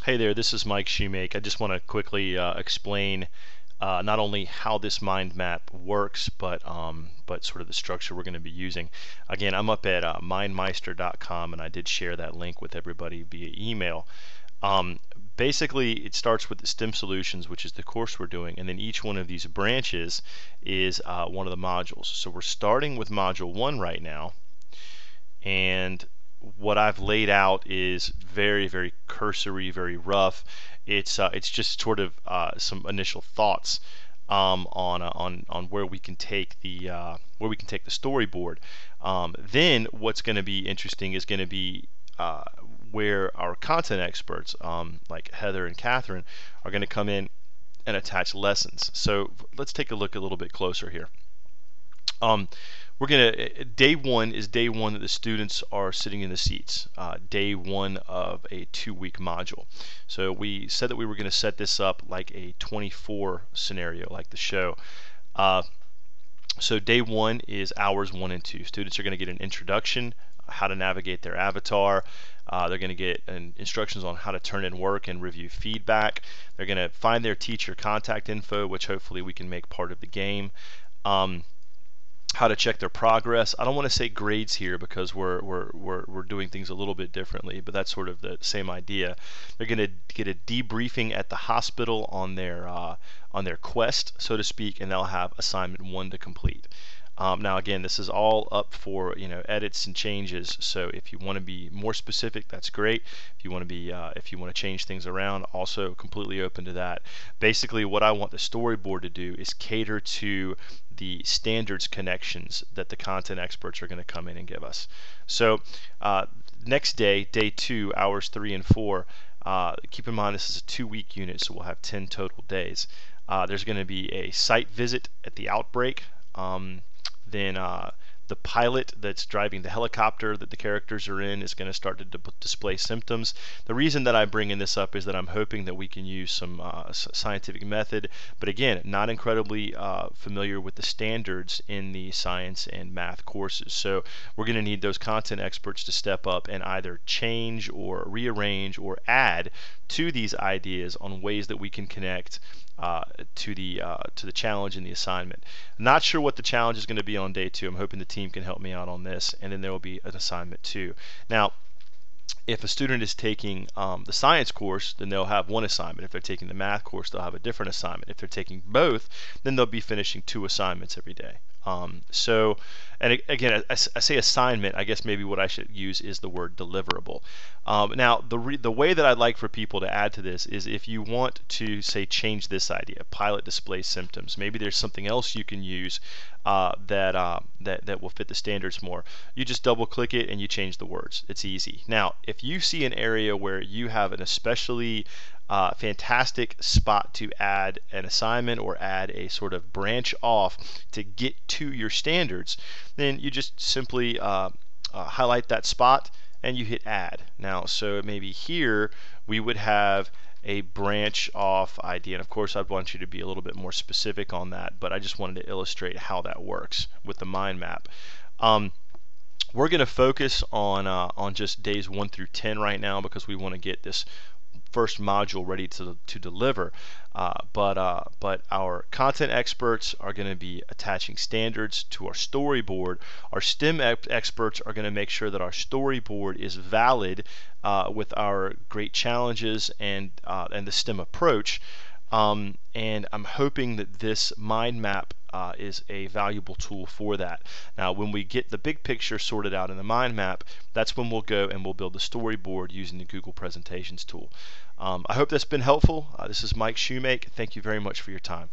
Hey there, this is Mike Shoemake. I just want to quickly explain not only how this mind map works, but sort of the structure we're going to be using. Again, I'm up at mindmeister.com, and I did share that link with everybody via email. Um, Basically, it starts with the STEM solutions, which is the course we're doing, and then each one of these branches is one of the modules. So we're starting with module 1 right now, and what I've laid out is very cursory, very rough. It's just sort of some initial thoughts on where we can take the storyboard. Then what's going to be interesting is going to be where our content experts, like Heather and Catherine, are going to come in and attach lessons. So let's take a look a little bit closer here. We're gonna day one is day one that the students are sitting in the seats. Day one of a 2-week module. So we said that we were going to set this up like a 24 scenario, like the show. So day one is hours 1 and 2. Students are going to get an introduction, how to navigate their avatar. They're going to get instructions on how to turn in work and review feedback. They're going to find their teacher contact info, which hopefully we can make part of the game. How to check their progress. I don't want to say grades here because we're doing things a little bit differently, but that's sort of the same idea. They're going to get a debriefing at the hospital on their quest, so to speak, and they'll have assignment 1 to complete. Now again, this is all up for edits and changes. So if you want to be more specific, that's great. If you want to change things around, also completely open to that. Basically, what I want the storyboard to do is cater to the standards connections that the content experts are going to come in and give us. So next day, day 2, hours 3 and 4. Keep in mind this is a 2-week unit, so we'll have 10 total days. There's going to be a site visit at the outbreak. Then the pilot that's driving the helicopter that the characters are in is going to start to display symptoms. The reason that I'm bringing this up is that I'm hoping that we can use some scientific method, but again, not incredibly familiar with the standards in the science and math courses. So we're going to need those content experts to step up and either change or rearrange or add to these ideas on ways that we can connect to the challenge and the assignment. Not sure what the challenge is going to be on day 2. I'm hoping the team can help me out on this, and then there will be an assignment 2. Now, if a student is taking the science course, then they'll have 1 assignment. If they're taking the math course, they'll have a different assignment. If they're taking both, then they'll be finishing 2 assignments every day. And again, I say assignment. I guess maybe what I should use is the word deliverable. Now, the way that I'd like for people to add to this is if you want to say change this idea, pilot displays symptoms. Maybe there's something else you can use that will fit the standards more. You just double-click it and you change the words. It's easy. Now, if you see an area where you have an especially fantastic spot to add an assignment or add a sort of branch off to get to your standards, then you just simply highlight that spot and you hit add. Now, so maybe here we would have a branch off idea, and of course I'd want you to be a little bit more specific on that, but I just wanted to illustrate how that works with the mind map. We're going to focus on just days 1 through 10 right now because we want to get this first module ready to deliver. But our content experts are going to be attaching standards to our storyboard. Our STEM experts are going to make sure that our storyboard is valid with our great challenges and the STEM approach. And I'm hoping that this mind map is a valuable tool for that. Now, when we get the big picture sorted out in the mind map, that's when we'll go and we'll build the storyboard using the Google Presentations tool. I hope that's been helpful. This is Mike Shoemake. Thank you very much for your time.